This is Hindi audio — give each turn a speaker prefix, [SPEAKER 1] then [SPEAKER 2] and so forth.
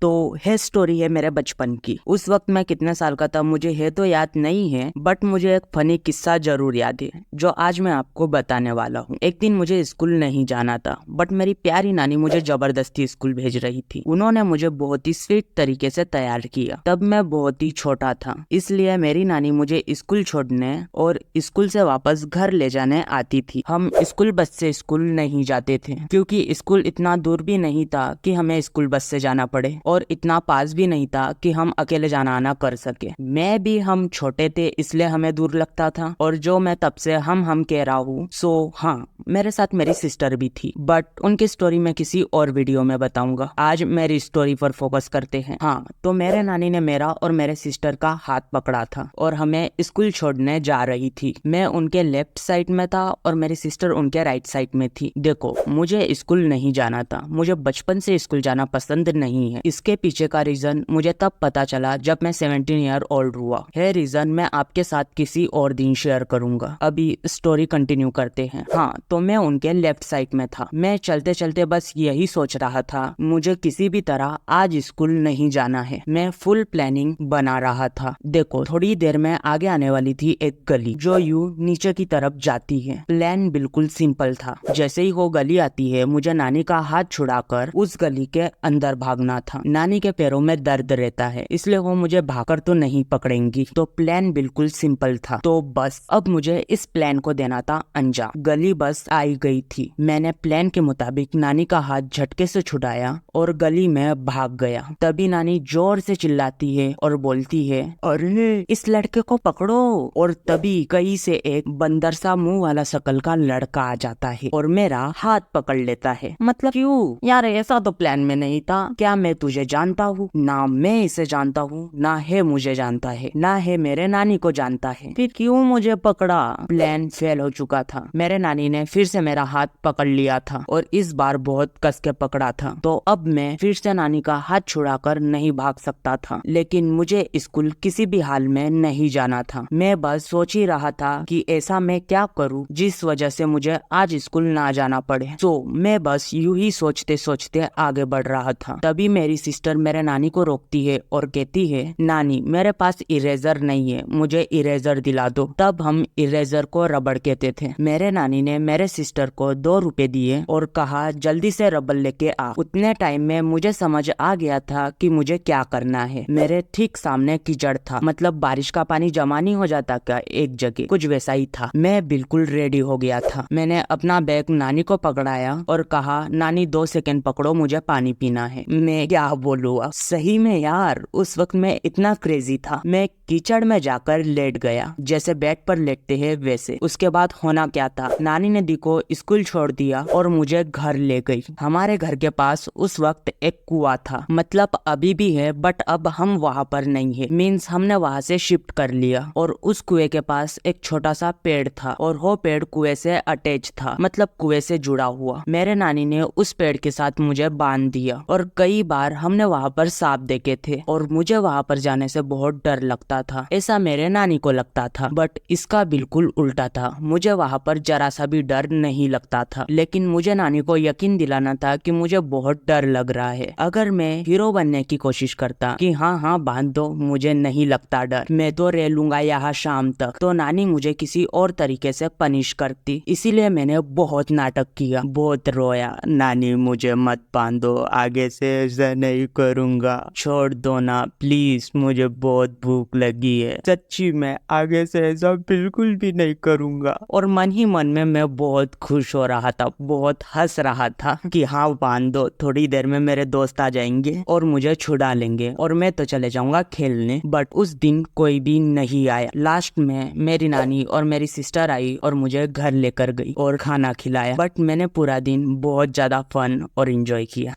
[SPEAKER 1] तो है स्टोरी है मेरे बचपन की। उस वक्त मैं कितने साल का था मुझे है तो याद नहीं है, बट मुझे एक फनी किस्सा जरूर याद है जो आज मैं आपको बताने वाला हूँ। एक दिन मुझे स्कूल नहीं जाना था, बट मेरी प्यारी नानी मुझे जबरदस्ती स्कूल भेज रही थी। उन्होंने मुझे बहुत ही स्वीट तरीके से तैयार किया। तब मैं बहुत ही छोटा था, इसलिए मेरी नानी मुझे स्कूल छोड़ने और स्कूल से वापस घर ले जाने आती थी। हम स्कूल बस से स्कूल नहीं जाते थे, क्योंकि स्कूल इतना दूर भी नहीं था कि हमें स्कूल बस से जाना पड़े, और इतना पास भी नहीं था कि हम अकेले जाना आना कर सके। मैं भी हम छोटे थे इसलिए हमें दूर लगता था, और जो मैं तब से हम कह रहा हूँ। सो हाँ, मेरे साथ मेरी सिस्टर भी थी, बट उनकी स्टोरी मैं किसी और वीडियो में बताऊंगा। आज मेरी स्टोरी पर फोकस करते हैं। हाँ, तो मेरे नानी ने मेरा और मेरे सिस्टर का हाथ पकड़ा था और हमें स्कूल छोड़ने जा रही थी। मैं उनके लेफ्ट साइड में था और मेरी सिस्टर उनके राइट साइड में थी। देखो, मुझे स्कूल नहीं जाना था, मुझे बचपन से स्कूल जाना पसंद नहीं है। इसके पीछे का रीजन मुझे तब पता चला जब मैं 17 ईयर ओल्ड हुआ है। रीजन मैं आपके साथ किसी और दिन शेयर करूंगा। अभी स्टोरी कंटिन्यू करते हैं। हाँ, तो मैं उनके लेफ्ट साइड में था। मैं चलते चलते बस यही सोच रहा था, मुझे किसी भी तरह आज स्कूल नहीं जाना है। मैं फुल प्लानिंग बना रहा था। देखो, थोड़ी देर में आगे आने वाली थी एक गली जो यू नीचे की तरफ जाती है। प्लान बिल्कुल सिंपल था। जैसे ही वो गली आती है, मुझे नानी का हाथ छुड़ाकर उस गली के अंदर भागना था। नानी के पैरों में दर्द रहता है, इसलिए वो मुझे भागकर तो नहीं पकड़ेंगी। तो प्लान बिल्कुल सिंपल था। तो बस अब मुझे इस प्लान को देना था अंजाम। गली बस आई गई थी। मैंने प्लान के मुताबिक नानी का हाथ झटके से छुड़ाया और गली में भाग गया। तभी नानी जोर से चिल्लाती है और बोलती है, अरे इस लड़के को पकड़ो। और तभी कहीं से एक बंदर सा मुंह वाला शकल का लड़का आ जाता है और मेरा हाथ पकड़ लेता है। मतलब क्यों यार, ऐसा तो प्लान में नहीं था। क्या मैं तुझे जानता हूँ? ना मैं इसे जानता हूँ, ना है मुझे जानता है, ना है मेरे नानी को जानता है। फिर क्यों मुझे पकड़ा? प्लान फेल हो चुका था। मेरे नानी ने फिर से मेरा हाथ पकड़ लिया था और इस बार बहुत कस के पकड़ा था। तो अब मैं फिर से नानी का हाथ छुड़ाकर नहीं भाग सकता था। लेकिन मुझे स्कूल किसी भी हाल में नहीं जाना था। मैं बस सोच ही रहा था कि ऐसा मैं क्या करूं जिस वजह से मुझे आज स्कूल ना जाना पड़े। तो मैं बस यूं ही सोचते सोचते आगे बढ़ रहा था। तभी मेरी सिस्टर मेरे नानी को रोकती है और कहती है, नानी मेरे पास इरेजर नहीं है, मुझे इरेजर दिला दो। तब हम इरेजर को रबड़ कहते थे। मेरे नानी ने मेरे सिस्टर को 2 रुपए दिए और कहा, जल्दी से रबड़ लेके आ। उतने टाइम में मुझे समझ आ गया था कि मुझे क्या करना है। मेरे ठीक सामने कीचड़ था, मतलब बारिश का पानी जमा नहीं हो जाता क्या एक जगह, कुछ वैसा ही था। मैं बिल्कुल रेडी हो गया था। मैंने अपना बैग नानी को पकड़ाया और कहा, नानी 2 सेकंड पकड़ो, मुझे पानी पीना है। मैं क्या बोलूँ, सही में यार उस वक्त मैं इतना क्रेजी था। मैं कीचड़ में जाकर लेट गया, जैसे बेड पर लेटते हैं वैसे। उसके बाद होना क्या था, नानी ने दी को स्कूल छोड़ दिया और मुझे घर ले गई। हमारे घर के पास उस वक्त एक कुआं था, मतलब अभी भी है, बट अब हम वहाँ पर नहीं है। मीन्स हमने वहाँ से शिफ्ट कर लिया। और उस कुएं के पास एक छोटा सा पेड़ था और वो पेड़ कुएं से अटैच था, मतलब कुएं से जुड़ा हुआ। मेरे नानी ने उस पेड़ के साथ मुझे बांध दिया और कई बार हमने वहाँ पर सांप देखे थे और मुझे वहाँ पर जाने से बहुत डर लगता था। ऐसा मेरे नानी को लगता था, बट इसका बिल्कुल उल्टा था। मुझे वहाँ पर जरा सा भी डर नहीं लगता था, लेकिन मुझे नानी को यकीन दिलाना था कि मुझे बहुत डर लग रहा है। अगर मैं हीरो बनने की कोशिश करता कि हाँ हाँ बांध दो, मुझे नहीं लगता डर, मैं तो रह लूंगा यहाँ शाम तक, तो नानी मुझे किसी और तरीके से पनिश करती। इसीलिए मैंने बहुत नाटक किया, बहुत रोया, नानी मुझे मत बांधो, आगे से ऐसा नहीं करूंगा, छोड़ दो ना प्लीज, मुझे बहुत भूख लगी है, सच्ची में आगे से ऐसा बिल्कुल भी नहीं करूंगा। और मन ही मन में मैं बहुत खुश हो रहा था, बहुत हंस रहा था कि हाँ बांध दो, थोड़ी देर में मेरे दोस्त आ जाएंगे और मुझे छुड़ा लेंगे और मैं तो चले जाऊंगा खेलने। बट उस दिन कोई भी नहीं आया। लास्ट में मेरी नानी और मेरी सिस्टर आई और मुझे घर लेकर गई और खाना खिलाया। बट मैंने पूरा दिन बहुत ज्यादा फन और एंजॉय किया।